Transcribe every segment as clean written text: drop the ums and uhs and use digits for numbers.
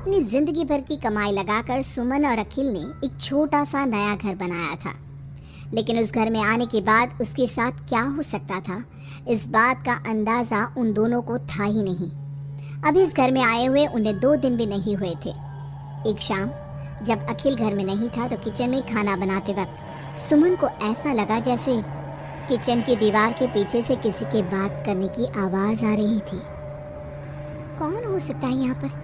अपनी जिंदगी भर की कमाई लगाकर सुमन और अखिल ने एक छोटा सा नया घर बनाया था। लेकिन उस घर में आने के बाद उसके साथ क्या हो सकता था, इस बात का अंदाजा उन दोनों को था ही नहीं। अभी इस घर में आए हुए उन्हें 2 दिन भी नहीं हुए थे। एक शाम जब अखिल घर में नहीं था तो किचन में खाना बनाते वक्त सुमन को ऐसा लगा जैसे किचन की दीवार के पीछे से किसी के बात करने की आवाज आ रही थी। कौन हो सकता है यहाँ पर?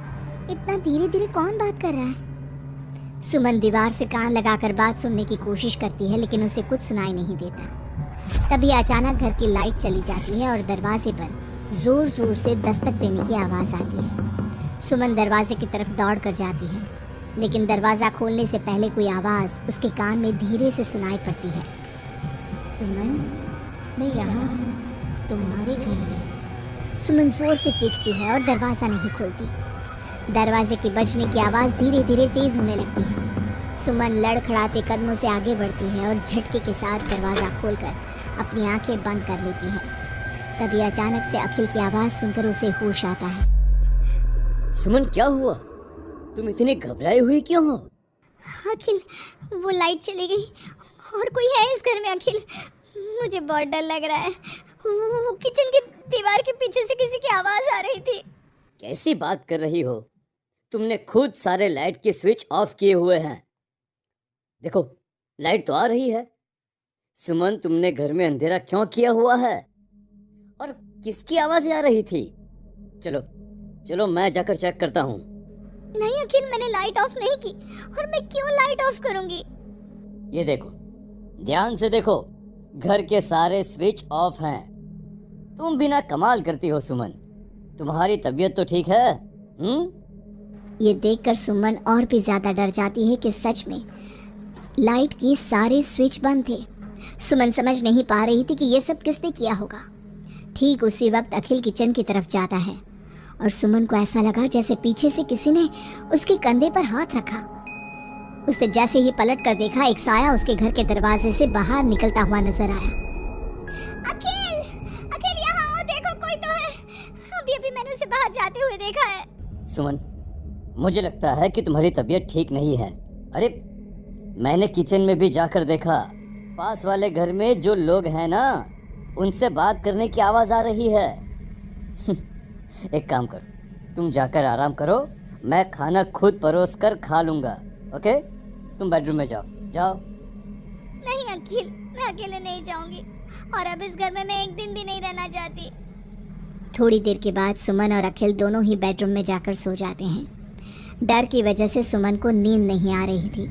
इतना धीरे धीरे कौन बात कर रहा है? सुमन दीवार से कान लगाकर बात सुनने की कोशिश करती है, लेकिन उसे कुछ सुनाई नहीं देता। तभी अचानक घर की लाइट चली जाती है और दरवाजे पर जोर जोर से दस्तक देने की आवाज आती है। सुमन दरवाजे की तरफ दौड़ कर जाती है, लेकिन दरवाजा खोलने से पहले कोई आवाज उसके कान में धीरे से सुनाई पड़ती है। सुमन, मैं यहाँ तुम्हारे घर में। सुमन जोर से चीखती है और दरवाजा नहीं खोलती। दरवाजे के बजने की आवाज़ धीरे धीरे तेज होने लगती है। सुमन लड़खड़ाते कदमों से आगे बढ़ती है और झटके के साथ दरवाज़ा खोलकर अपनी आंखें बंद कर लेती है। तभी अचानक से अखिल की आवाज़ सुनकर उसे होश आता है। सुमन, क्या हुआ? तुम इतनी घबराई हुई क्यों हो? अखिल, वो लाइट चली गई और कोई है इस घर में। अखिल, मुझे बहुत डर लग रहा है। वो किचन की दीवार के पीछे से किसी की आवाज़ आ रही थी। कैसी बात कर रही हो? तुमने खुद सारे लाइट के स्विच ऑफ किए हुए हैं। देखो, लाइट तो आ रही है। सुमन, तुमने घर में अंधेरा क्यों किया हुआ है? और किसकी आवाज़ें आ रही थी? चलो चलो, मैं जाकर चेक करता हूँ। नहीं अखिल, मैंने लाइट ऑफ नहीं की। और मैं क्यों लाइट ऑफ करूंगी? ये देखो, ध्यान से देखो, घर के सारे स्विच ऑफ हैं। तुम भी ना कमाल करती हो सुमन। तुम्हारी तबीयत तो ठीक है? ये देखकर सुमन और भी ज्यादा डर जाती है कि सच में लाइट की सारे स्विच बंद थे। सुमन समझ नहीं पा रही थी कि ये सब किसने किया होगा। ठीक उसी वक्त अखिल किचन की तरफ जाता है और सुमन को ऐसा लगा जैसे पीछे से किसी ने उसके कंधे पर हाथ रखा। उसने जैसे ही पलट कर देखा, एक साया उसके घर के दरवाजे से बाहर निकलता हुआ नजर आया। अखिल, अखिल यहाँ आओ, देखो कोई तो है। अभी मैंने उसे बाहर जाते हुए देखा है। सुमन, मुझे लगता है कि तुम्हारी तबीयत ठीक नहीं है। अरे, मैंने किचन में भी जाकर देखा। पास वाले घर में जो लोग हैं ना, उनसे बात करने की आवाज़ आ रही है। एक काम करो, तुम जाकर आराम करो, मैं खाना खुद परोस कर खा लूँगा। ओके, तुम बेडरूम में जाओ जाओ। नहीं अखिल, मैं अकेले नहीं जाऊंगी और अब इस घर में मैं एक दिन भी नहीं रहना चाहती। थोड़ी देर के बाद सुमन और अखिल दोनों ही बेडरूम में जाकर सो जाते हैं। डर की वजह से सुमन को नींद नहीं आ रही थी,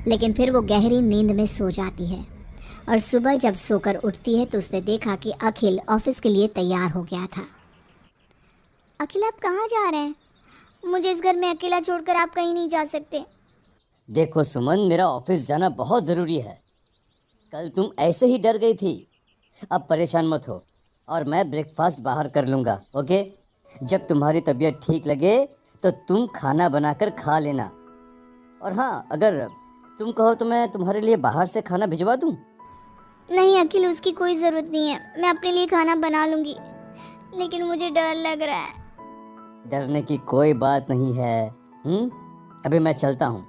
लेकिन फिर वो गहरी नींद में सो जाती है और सुबह जब सोकर उठती है तो उसने देखा कि अखिल ऑफिस के लिए तैयार हो गया था। अखिल, आप कहाँ जा रहे हैं? मुझे इस घर में अकेला छोड़कर आप कहीं नहीं जा सकते। देखो सुमन, मेरा ऑफिस जाना बहुत ज़रूरी है। कल तुम ऐसे ही डर गई थी। अब परेशान मत हो और मैं ब्रेकफास्ट बाहर कर लूँगा। ओके, जब तुम्हारी तबीयत ठीक लगे तो तुम खाना बनाकर खा लेना। और हाँ, अगर तुम कहो तो मैं तुम्हारे लिए बाहर से खाना भिजवा दूँ। नहीं अखिल, उसकी कोई ज़रूरत नहीं है। मैं अपने लिए खाना बना लूँगी, लेकिन मुझे डर लग रहा है। डरने की कोई बात नहीं है। अभी मैं चलता हूँ,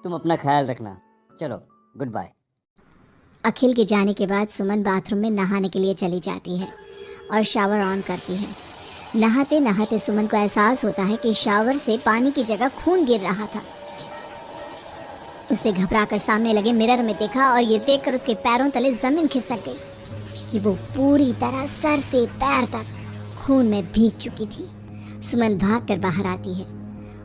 तुम अपना ख्याल रखना। चलो, गुड बाय। अखिल के जाने के बाद सुमन बाथरूम में नहाने के लिए चली जाती है और शावर ऑन करती है। नहाते नहाते सुमन को एहसास होता है कि शावर से पानी की जगह खून गिर रहा था। उसने घबराकर सामने लगे मिरर में देखा और ये देखकर उसके पैरों तले जमीन खिसक गई कि वो पूरी तरह सर से पैर तक खून में भीग चुकी थी। सुमन भागकर बाहर आती है।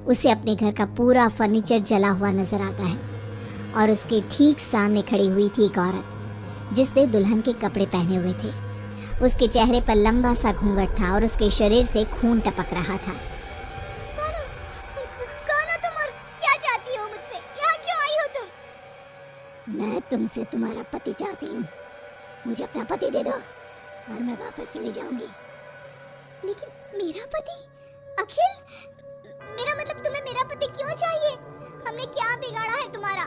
उसे अपने घर का पूरा फर्नीचर जला हुआ नजर आता है और उसके ठीक सामने खड़ी हुई थी एक औरत जिसने दुल्हन के कपड़े पहने हुए थे। उसके चेहरे पर लंबा सा घूंघट था और उसके शरीर से खून टपक रहा था। कौन हो तुम और क्या चाहती हो मुझसे? यहाँ क्यों आई हो तुम? मैं तुमसे तुम्हारा पति चाहती हूँ। मुझे अपना पति दे दो और मैं वापस चली जाऊंगी। लेकिन मेरा पति? अखिल, मेरा मतलब तुम्हें मेरा पति क्यों चाहिए? हमने क्या बिगाड़ा है तुम्हारा?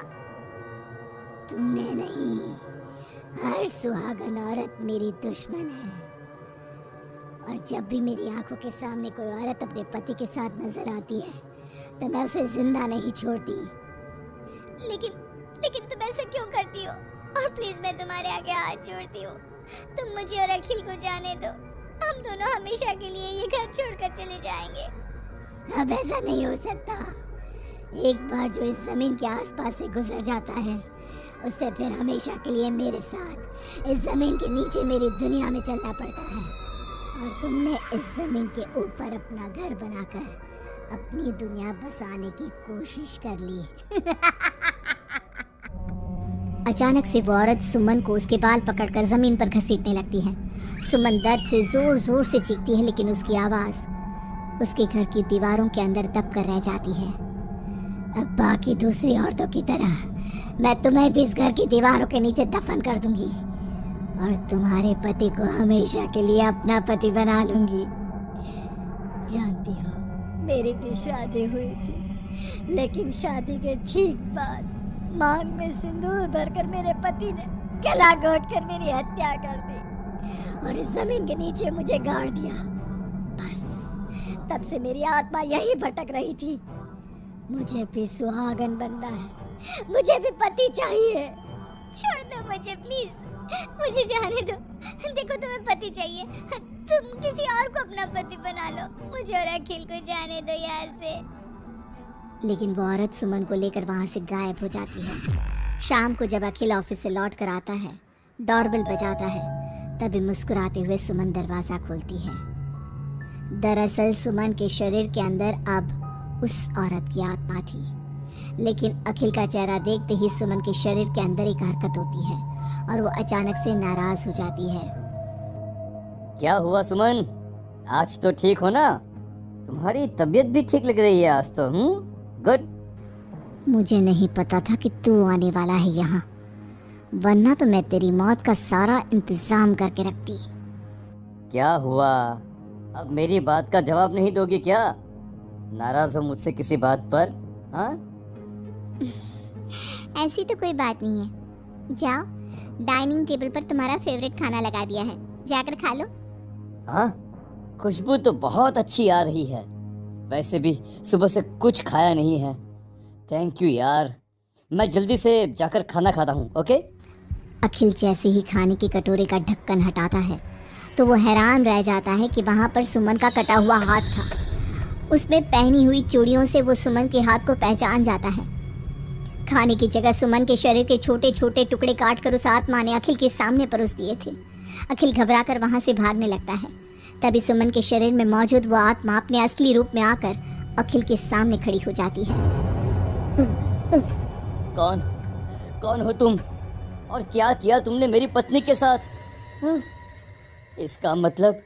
तुमने नहीं, हर सुहागन औरत मेरी दुश्मन है। और जब भी मेरी आंखों के सामने कोई औरत अपने पति के साथ नजर आती है तो मैं उसे जिंदा नहीं छोड़ती। लेकिन लेकिन तुम ऐसा क्यों करती हो? और प्लीज मैं तुम्हारे आगे हाथ जोड़ती हूँ, तुम मुझे और अखिल को जाने दो। हम दोनों हमेशा के लिए ये घर छोड़कर चले जाएंगे। अब ऐसा नहीं हो सकता। एक बार जो इस जमीन के आसपास से गुजर जाता है, उससे फिर हमेशा के लिए मेरे साथ इस जमीन के नीचे मेरी दुनिया में चलना पड़ता है। और तुमने इस जमीन के ऊपर अपना घर बनाकर अपनी दुनिया बसाने की कोशिश कर ली। अचानक से वो औरत सुमन को उसके बाल पकड़कर जमीन पर घसीटने लगती है। सुमन दर्द से जोर जोर से चीखती है, लेकिन उसकी आवाज उसके घर की दीवारों के अंदर दब कर रह जाती है। अब बाकी दूसरी औरतों की तरह मैं तुम्हें भी इस घर की दीवारों के नीचे दफन कर दूंगी और तुम्हारे पति को हमेशा के लिए अपना पति बना लूंगी। जानती हो, मेरी भी शादी हुई थी, लेकिन शादी के ठीक बाद मांग में सिंदूर भरकर मेरे पति ने गला घोट कर मेरी हत्या कर दी और इस जमीन के नीचे मुझे गाड़ दिया। बस तब से मेरी आत्मा यही भटक रही थी। मुझे भी सुहागन बनना है, मुझे भी पति चाहिए। छोड़ दो मुझे प्लीज, मुझे जाने दो। देखो तुम्हें पति चाहिए, तुम किसी और को अपना पति बना लो। मुझे और अखिल को जाने दो यहाँ से। लेकिन वो औरत सुमन को लेकर वहां से गायब हो जाती है। शाम को जब अखिल ऑफिस से लौट कर आता है, डोरबेल बजाता है, तभी मुस्कुराते हुए सुमन दरवाजा खोलती है। दरअसल सुमन के शरीर के अंदर अब उस औरत की आत्मा थी, लेकिन अखिल का चेहरा देखते ही सुमन के शरीर के अंदर एक हरकत होती है और वो अचानक से नाराज हो जाती है। क्या हुआ सुमन, आज तो ठीक हो ना? तुम्हारी तबीयत भी ठीक लग रही है आज तो। गुड। मुझे नहीं पता था कि तू आने वाला है यहाँ, वरना तो मैं तेरी मौत का सारा इंतजाम करके रखती। क्या हुआ? अब मेरी बात का जवाब नहीं दोगी क्या? नाराज हो मुझसे किसी बात पर? हाँ? ऐसी तो कोई बात नहीं है। जाओ, डाइनिंग टेबल पर तुम्हारा फेवरेट खाना लगा दिया है, जाकर खा लो। हाँ, खुशबू तो बहुत अच्छी आ रही है। वैसे भी सुबह से कुछ खाया नहीं है। थैंक यू यार, मैं जल्दी से जाकर खाना खाता हूँ। ओके? अखिल जैसे ही खाने की कटोरे का ढक्कन हटाता है तो वो हैरान रह जाता है कि वहाँ पर सुमन का कटा हुआ हाथ था। उसमें पहनी हुई चूड़ियों से वो सुमन के हाथ को पहचान जाता है। खाने की जगह सुमन के शरीर के छोटे छोटे टुकड़े काट कर उस आत्मा ने अखिल के सामने परोस दिए थे। अखिल घबराकर वहाँ से भागने लगता है। तभी सुमन के शरीर में मौजूद वो आत्मा अपने असली रूप में आकर अखिल के सामने खड़ी हो जाती है। कौन हो तुम और क्या किया तुमने मेरी पत्नी के साथ? इसका मतलब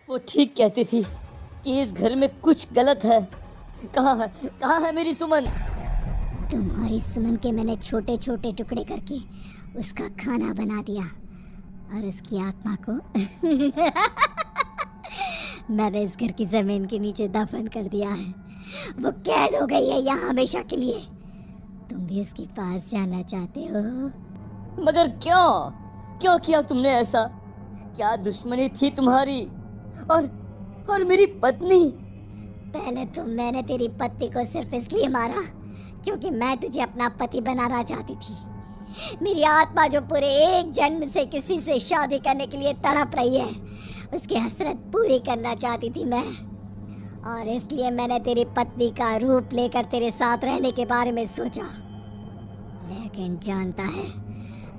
वो ठीक कहती थी कि इस घर में कुछ गलत है। कहाँ है मेरी सुमन? तुम्हारी सुमन के मैंने छोटे छोटे टुकड़े करके उसका खाना बना दिया और उसकी आत्मा को मैंने इस घर की जमीन के नीचे दफन कर दिया है। वो कैद हो गई है यहाँ हमेशा के लिए। तुम भी उसके पास जाना चाहते हो? मगर क्यों किया तुमने ऐसा? क्या दुश्मनी थी तुम्हारी और मेरी पत्नी? पहले तो मैंने तेरी पत्नी को सिर्फ इसलिए मारा क्योंकि मैं तुझे अपना पति बनाना चाहती थी। मेरी आत्मा जो पूरे एक जन्म से किसी से शादी करने के लिए तड़प रही है, उसकी हसरत पूरी करना चाहती थी मैं। और इसलिए मैंने तेरी पत्नी का रूप लेकर तेरे साथ रहने के बारे में सोचा। लेकिन जानता है,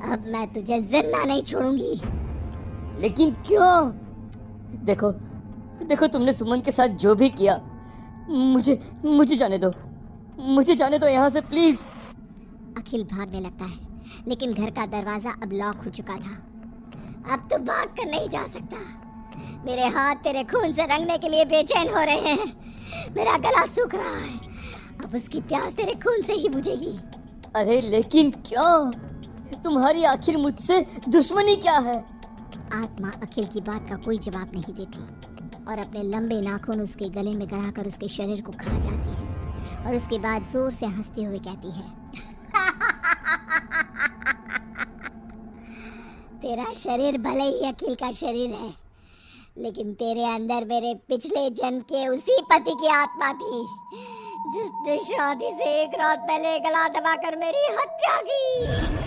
अब मैं तुझे जिंदा नहीं छोड़ूंगी। लेकिन क्यों? देखो तुमने सुमन के साथ जो भी किया, मुझे जाने दो यहाँ से प्लीज। अखिल भागने लगता है, लेकिन घर का दरवाजा अब लॉक हो चुका था। अब तो भाग कर नहीं जा सकता। मेरे हाथ तेरे खून से रंगने के लिए बेचैन हो रहे हैं। मेरा गला सूख रहा है। अब उसकी प्यास तेरे खून से ही बुझेगी। अरे लेकिन क्यों? तुम्हारी आखिर मुझसे दुश्मनी क्या है? आत्मा अखिल की बात का कोई जवाब नहीं देती और अपने लंबे नाखून उसके गले में गड़ाकर उसके शरीर को खा जाती है और उसके बाद जोर से हंसते हुए कहती है, तेरा शरीर भले ही अखिल का शरीर है, लेकिन तेरे अंदर मेरे पिछले जन्म के उसी पति की आत्मा थी जिसने शादी से एक रात पहले गला दबाकर मेरी हत्या की।